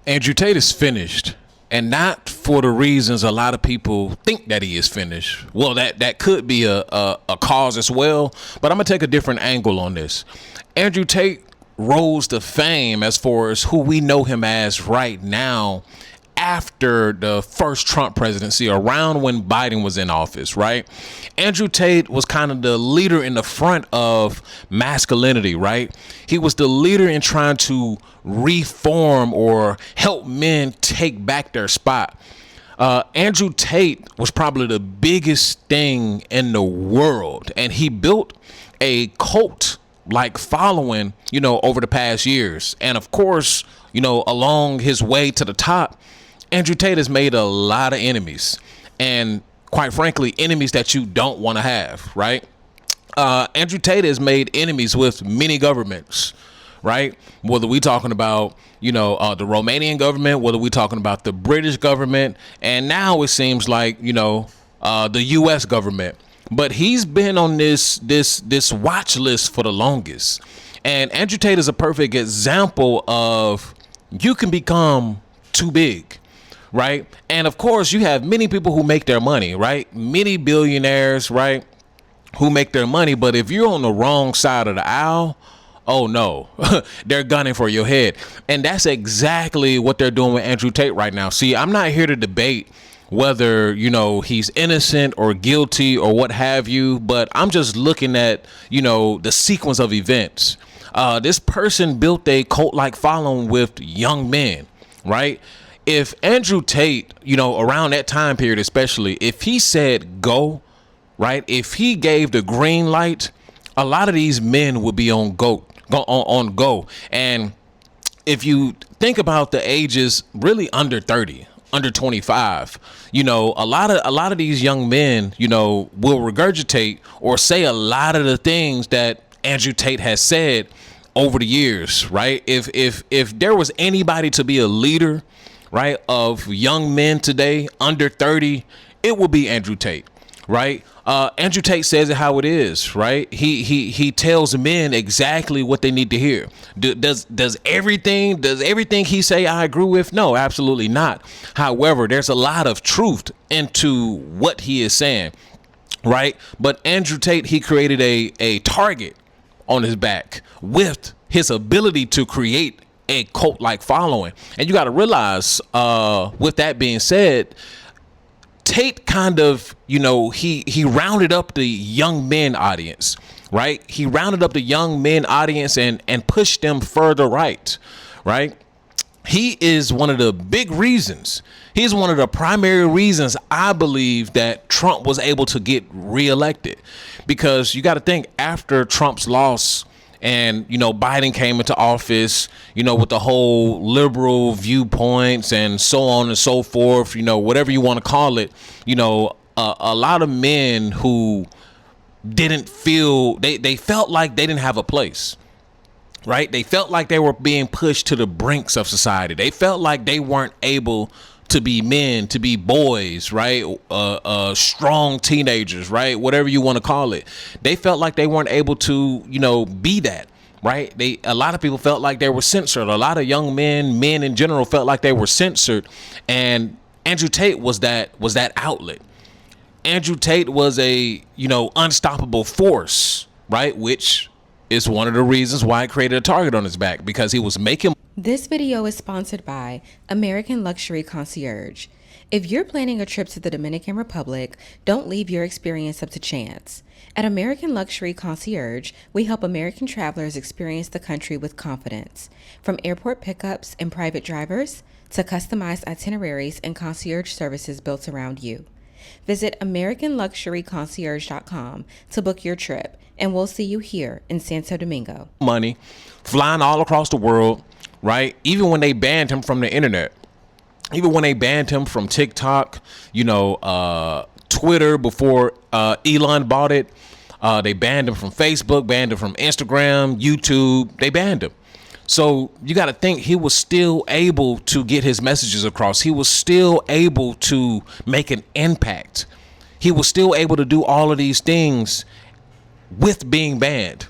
Andrew Tate is finished, and not for the reasons a lot of people think that he is finished. Well, that could be a cause as well, but I'm gonna take a different angle on this. Andrew Tate rose to fame as far as who we know him as right now after the first Trump presidency, around when Biden was in office, right? Andrew Tate was kind of the leader in the front of masculinity, right? He was the leader in trying to reform or help men take back their spot. Andrew Tate was probably the biggest thing in the world, and he built a cult like following, over the past years. And of course, along his way to the top, Andrew Tate has made a lot of enemies, and quite frankly, enemies that you don't want to have, right? Andrew Tate has made enemies with many governments, right? Whether we talking about, the Romanian government, whether we talking about the British government, and now it seems like, the U.S. government. But he's been on this watch list for the longest. And Andrew Tate is a perfect example of you can become too big, right? And of course, you have many people who make their money, right? Many billionaires, right, who make their money. But if you're on the wrong side of the aisle, oh no, they're gunning for your head. And that's exactly what they're doing with Andrew Tate right now. See, I'm not here to debate whether, he's innocent or guilty or what have you, but I'm just looking at, the sequence of events. This person built a cult-like following with young men, right? If Andrew Tate, around that time period, especially, if he said go, right? If he gave the green light, a lot of these men would be on go. And if you think about the ages really under 30, under 25, a lot of these young men, will regurgitate or say a lot of the things that Andrew Tate has said over the years, right? If there was anybody to be a leader, right, of young men today under 30, it would be Andrew Tate, right? Andrew Tate says it how it is, right? He tells men exactly what they need to hear. Does everything he say I agree with? No, absolutely not. However, there's a lot of truth into what he is saying, right? But Andrew Tate, he created a target on his back with his ability to create a cult-like following. And you got to realize, with that being said, Tate kind of, he rounded up the young men audience, right? He rounded up the young men audience and pushed them further right? He is one of the big reasons. He's one of the primary reasons I believe that Trump was able to get reelected, because you got to think, after Trump's loss and, Biden came into office, with the whole liberal viewpoints and so on and so forth, whatever you want to call it, a lot of men who didn't feel, they felt like they didn't have a place, right? They felt like they were being pushed to the brinks of society. They felt like they weren't able to be men, to be boys, right? Strong teenagers, right? Whatever you want to call it. They felt like they weren't able to, be that, right? A lot of people felt like they were censored. A lot of young men in general felt like they were censored. And Andrew Tate was that outlet. Andrew Tate was a, unstoppable force, right? Which is one of the reasons why I created a target on his back, because he was making. This video is sponsored by American Luxury Concierge. If you're planning a trip to the Dominican Republic, don't leave your experience up to chance. At American Luxury Concierge, we help American travelers experience the country with confidence. From airport pickups and private drivers to customized itineraries and concierge services built around you. Visit AmericanLuxuryConcierge.com to book your trip, and we'll see you here in Santo Domingo. Money, flying all across the world, right? Even when they banned him from the internet, even when they banned him from TikTok, Twitter before Elon bought it, they banned him from Facebook, banned him from Instagram, YouTube, they banned him. So you got to think, he was still able to get his messages across. He was still able to make an impact. He was still able to do all of these things with being banned,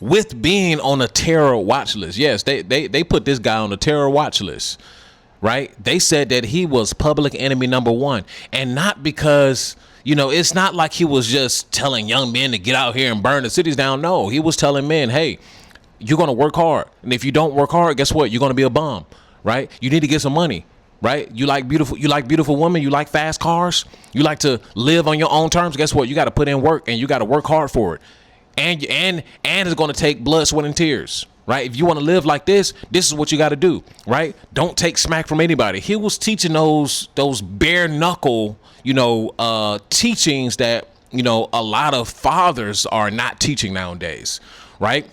with being on a terror watch list. Yes, they put this guy on a terror watch list, right? They said that he was public enemy number one, and not because, it's not like he was just telling young men to get out here and burn the cities down. No, he was telling men, hey, you're going to work hard. And if you don't work hard, guess what? You're going to be a bum, right? You need to get some money, right? You like beautiful women. You like fast cars. You like to live on your own terms. Guess what? You got to put in work, and you got to work hard for it. And it's going to take blood, sweat, and tears, right? If you want to live like this is what you got to do, right? Don't take smack from anybody. He was teaching those bare knuckle, teachings that, a lot of fathers are not teaching nowadays, right?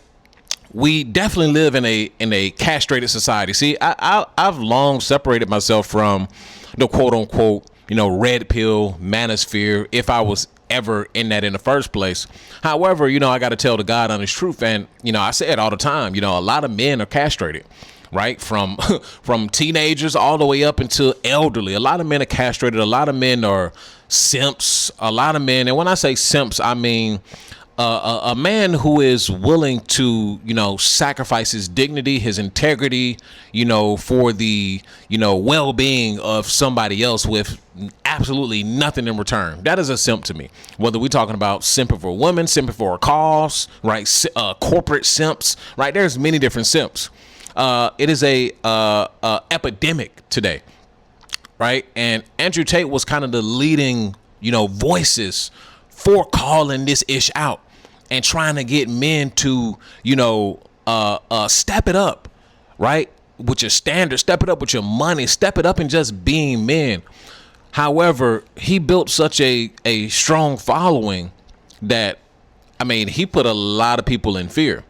We definitely live in a castrated society. See, I've long separated myself from the quote unquote, red pill manosphere, if I was ever in that in the first place. However, I got to tell the God honest truth. And, I say it all the time, a lot of men are castrated, right? From teenagers all the way up into elderly. A lot of men are castrated. A lot of men are simps. A lot of men. And when I say simps, I mean, a man who is willing to, sacrifice his dignity, his integrity, for the, well-being of somebody else with absolutely nothing in return. That is a simp to me. Whether we're talking about simping for women, simping for a cause, right? Corporate simps, right? There's many different simps. It is a epidemic today, right? And Andrew Tate was kind of the leading, voices for calling this ish out and trying to get men to, step it up, right? With your standards, step it up with your money, step it up and just being men. However, he built such a strong following that, he put a lot of people in fear.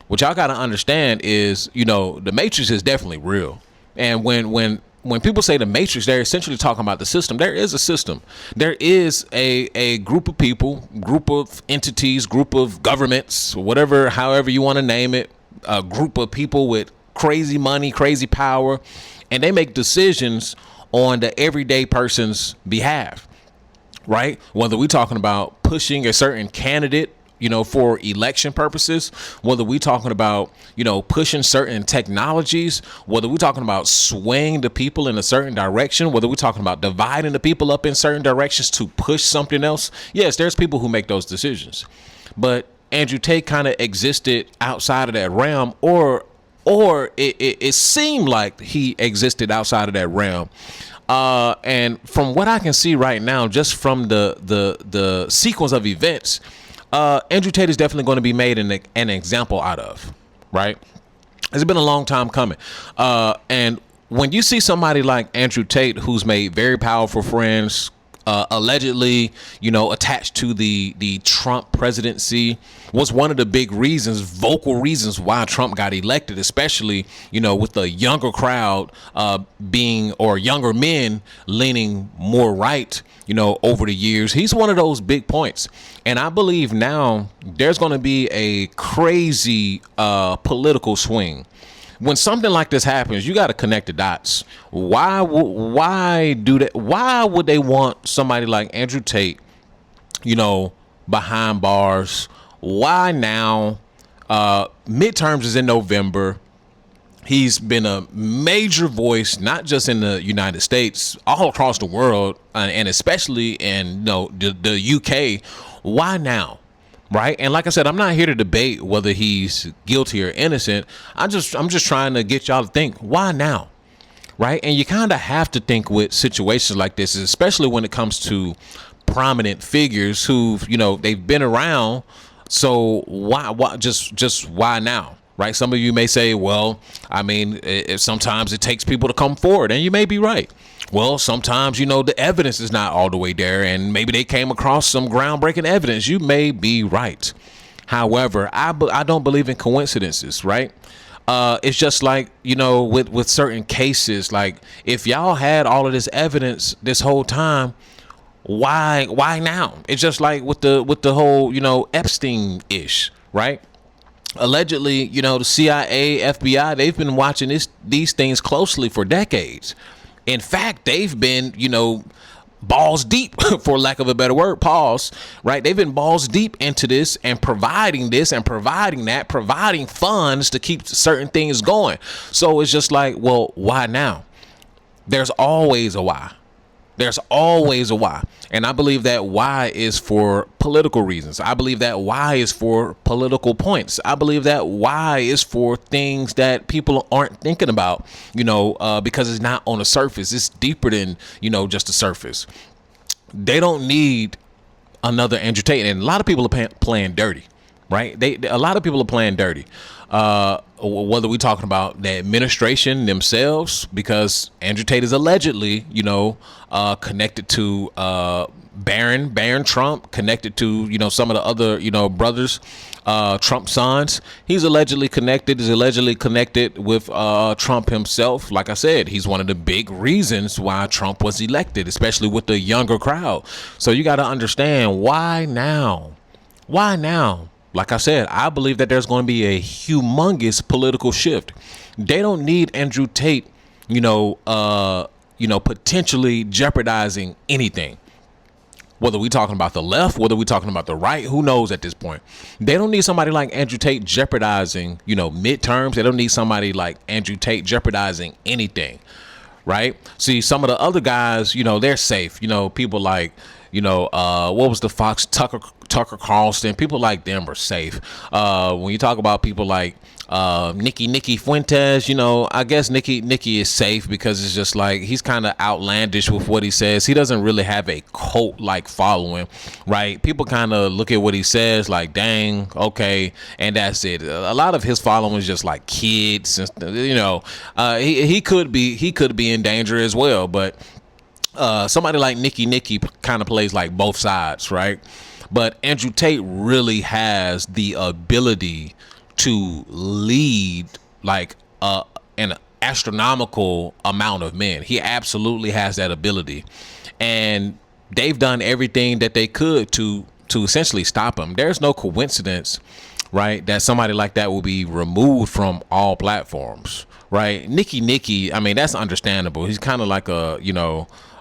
What y'all got to understand is, the Matrix is definitely real. And when people say the Matrix, they're essentially talking about the system. There is a system. There is a group of people, group of entities, group of governments, whatever, however you want to name it, a group of people with crazy money, crazy power, and they make decisions on the everyday person's behalf, right? Whether we're talking about pushing a certain candidate, for election purposes, whether we're talking about, pushing certain technologies, whether we're talking about swaying the people in a certain direction, whether we're talking about dividing the people up in certain directions to push something else. Yes, there's people who make those decisions. But Andrew Tate kind of existed outside of that realm, or it seemed like he existed outside of that realm. And from what I can see right now, just from the sequence of events, Andrew Tate is definitely going to be made an example out of, right? It's been a long time coming. And when you see somebody like Andrew Tate, who's made very powerful friends, allegedly, attached to the Trump presidency, was one of the big reasons, vocal reasons why Trump got elected, especially, with the younger crowd or younger men leaning more right, over the years. He's one of those big points. And I believe now there's going to be a crazy political swing. When something like this happens, you got to connect the dots. Why do that? Why would they want somebody like Andrew Tate, behind bars? Why now? Midterms is in November. He's been a major voice, not just in the United States, all across the world, and especially in the UK. Why now? Right. And like I said, I'm not here to debate whether he's guilty or innocent. I'm just trying to get y'all to think, why now? Right. And you kind of have to think with situations like this, especially when it comes to prominent figures who've, they've been around. So why just why now? Right. Some of you may say, well, sometimes it takes people to come forward, and you may be right. Well, sometimes, the evidence is not all the way there, and maybe they came across some groundbreaking evidence. You may be right. However, I don't believe in coincidences, right? It's just like, with certain cases, like if y'all had all of this evidence this whole time, why now? It's just like with the whole, Epstein ish, right? Allegedly, the CIA, FBI, they've been watching these things closely for decades. In fact, they've been, balls deep, for lack of a better word, pause, right? They've been balls deep into this and providing this and providing that, providing funds to keep certain things going. So it's just like, well, why now? There's always a why. There's always a why. And I believe that why is for political reasons. I believe that why is for political points. I believe that why is for things that people aren't thinking about, because it's not on the surface. It's deeper than, just the surface. They don't need another Andrew Tate. And a lot of people are playing dirty, right? A lot of people are playing dirty. Whether we're talking about the administration themselves, because Andrew Tate is allegedly, connected to Barron Trump, connected to, some of the other, brothers, Trump sons. He's allegedly connected, with Trump himself. Like I said, he's one of the big reasons why Trump was elected, especially with the younger crowd. So you got to understand, why now? Why now? Like I said, I believe that there's going to be a humongous political shift. They don't need Andrew Tate, potentially jeopardizing anything. Whether we talking about the left, whether we talking about the right, who knows at this point. They don't need somebody like Andrew Tate jeopardizing, midterms. They don't need somebody like Andrew Tate jeopardizing anything, right? See, some of the other guys, they're safe. People like, what was the Fox, Tucker Carlson, people like them are safe. When you talk about people like Nikki Fuentes, I guess Nikki is safe because it's just like he's kind of outlandish with what he says. He doesn't really have a cult like following, right? People kind of look at what he says like, dang, okay, and that's it. A lot of his following is just like kids, and he could be in danger as well, but somebody like Nikki kind of plays like both sides, right? But Andrew Tate really has the ability to lead like an astronomical amount of men. He absolutely has that ability. And they've done everything that they could to essentially stop him. There's no coincidence, right, that somebody like that will be removed from all platforms, right? Nikki, I mean, that's understandable. He's kind of like a,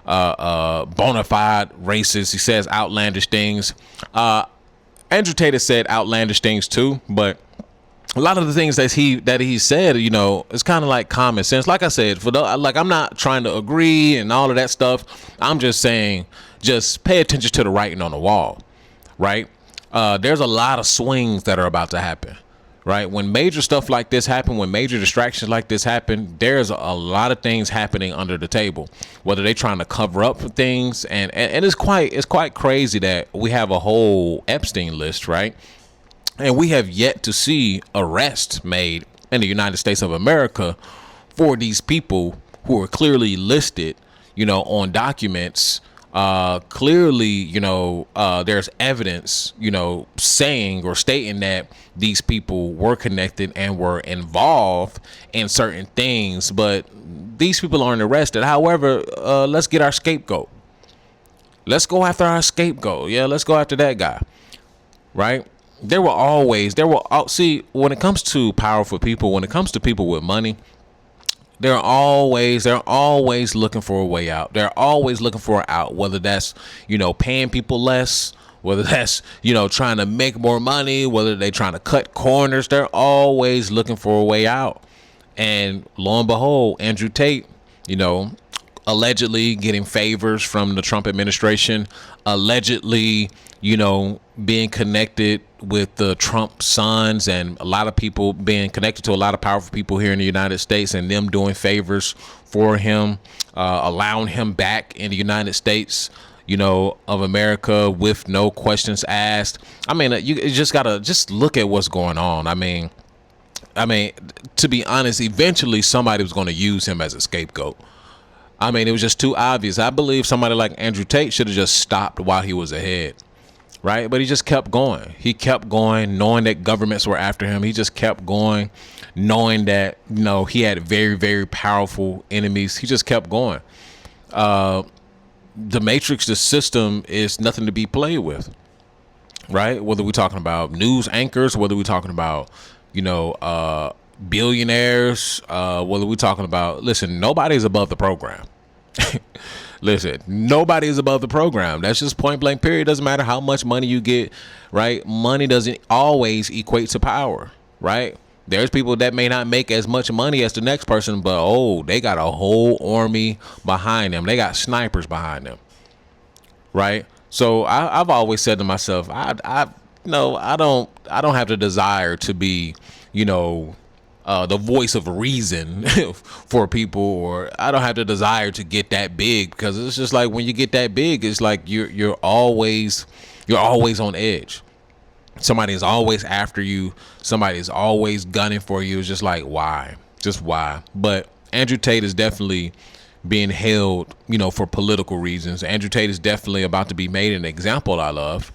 bona fide racist. He says outlandish things. Andrew Tate has said outlandish things too, but a lot of the things that he said, it's kind of like common sense. Like I said, I'm not trying to agree and all of that stuff. I'm just saying, just pay attention to the writing on the wall, right? There's a lot of swings that are about to happen. Right. When major stuff like this happen, when major distractions like this happen, there's a lot of things happening under the table, whether they're trying to cover up for things. And it's quite crazy that we have a whole Epstein list. Right. And we have yet to see arrests made in the United States of America for these people who are clearly listed, on documents. Clearly, there's evidence, saying or stating that these people were connected and were involved in certain things, but these people aren't arrested. However, let's get our scapegoat. Let's go after our scapegoat. Yeah, let's go after that guy. Right? See, when it comes to powerful people, when it comes to people with money, they're always looking for a way out. They're always looking for an out, whether that's, paying people less, whether that's, trying to make more money, whether they're trying to cut corners. They're always looking for a way out. And lo and behold, Andrew Tate, allegedly getting favors from the Trump administration, allegedly, being connected with the Trump sons, and a lot of people being connected to a lot of powerful people here in the United States, and them doing favors for him, allowing him back in the United States, of America with no questions asked. I mean, you just gotta just look at what's going on. I mean, to be honest, eventually somebody was going to use him as a scapegoat. I mean, it was just too obvious. I believe somebody like Andrew Tate should have just stopped while he was ahead. Right. But he just kept going. He kept going, knowing that governments were after him. He just kept going, knowing that, he had very, very powerful enemies. He just kept going. The matrix, the system is nothing to be played with. Right. Whether we're talking about news anchors, whether we're talking about, billionaires, whether we're talking about, listen, nobody's above the program. Listen, nobody is above the program. That's just point blank period. Doesn't matter how much money you get, right? Money doesn't always equate to power, right? There's people that may not make as much money as the next person, but they got a whole army behind them. They got snipers behind them, right? So I've always said to myself, I don't have the desire to be, the voice of reason for people, or I don't have the desire to get that big, because it's just like when you get that big, it's like you're always on edge. Somebody is always after you. Somebody is always gunning for you. It's just like, why? Just why? But Andrew Tate is definitely being held, for political reasons. Andrew Tate is definitely about to be made an example I love.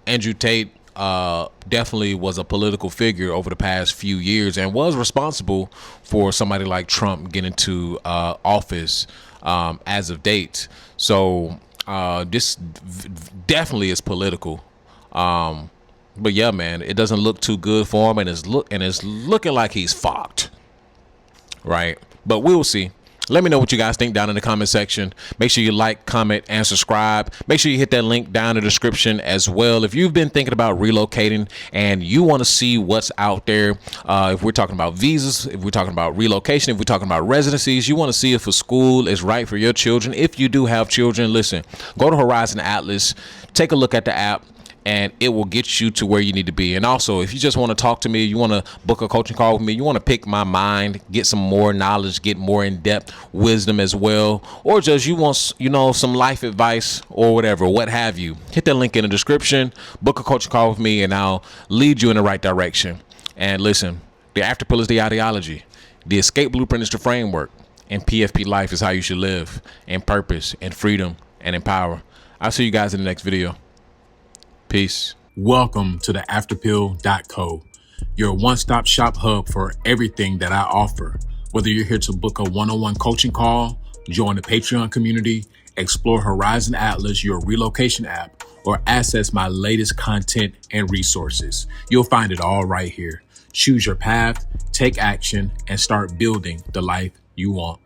Andrew Tate definitely was a political figure over the past few years and was responsible for somebody like Trump getting into office as of date. So this definitely is political. But yeah, man, it doesn't look too good for him, and it's looking like he's fucked, right? But we'll see. Let me know what you guys think down in the comment section. Make sure you like, comment, and subscribe. Make sure you hit that link down in the description as well. If you've been thinking about relocating and you want to see what's out there, if we're talking about visas, if we're talking about relocation, if we're talking about residencies, you want to see if a school is right for your children. If you do have children, listen, go to Horizon Atlas, take a look at the app, and it will get you to where you need to be. And also, if you just want to talk to me, you want to book a coaching call with me, you want to pick my mind, get some more knowledge, get more in-depth wisdom as well, or just you want, some life advice or whatever, what have you, hit that link in the description, book a coaching call with me, and I'll lead you in the right direction. And listen, the after pill is the ideology, the escape blueprint is the framework, and PFP life is how you should live, in purpose, in freedom, and in power. I'll see you guys in the next video. Peace. Welcome to the afterpill.co, your one-stop shop hub for everything that I offer. Whether you're here to book a one-on-one coaching call, join the Patreon community, explore Horizon Atlas, your relocation app, or access my latest content and resources, you'll find it all right here. Choose your path, take action, and start building the life you want.